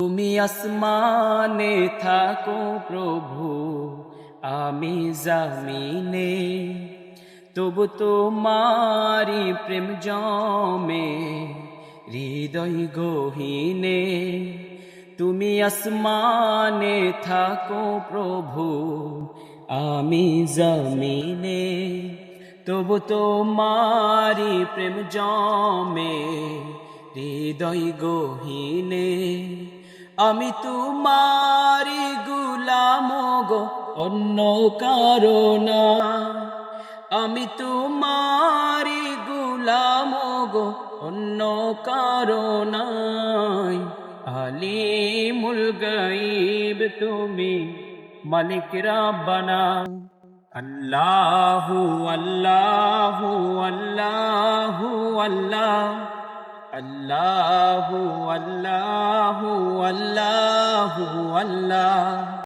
তুমি আসমানে থাকো প্রভু, আমি জামিনে, তবু তোমারি প্রেম জমে হৃদয় গহীনে। তুমি আসমানে থাকো প্রভু, আমি জামিনে, তবু তোমারি প্রেম জমে হৃদয় গহীনে। আমি তোমারি গুলাম গো, অন্য কারো না। আমি তোমারি গুলাম গো, অন্য কারো নাই। আলিমুল গায়ব তুমি, মালিক রাব্বানা। আল্লাহু আল্লাহু আল্লাহু আল্লাহ, আল্লাহু আল্লাহু আল্লাহু আল্লাহ।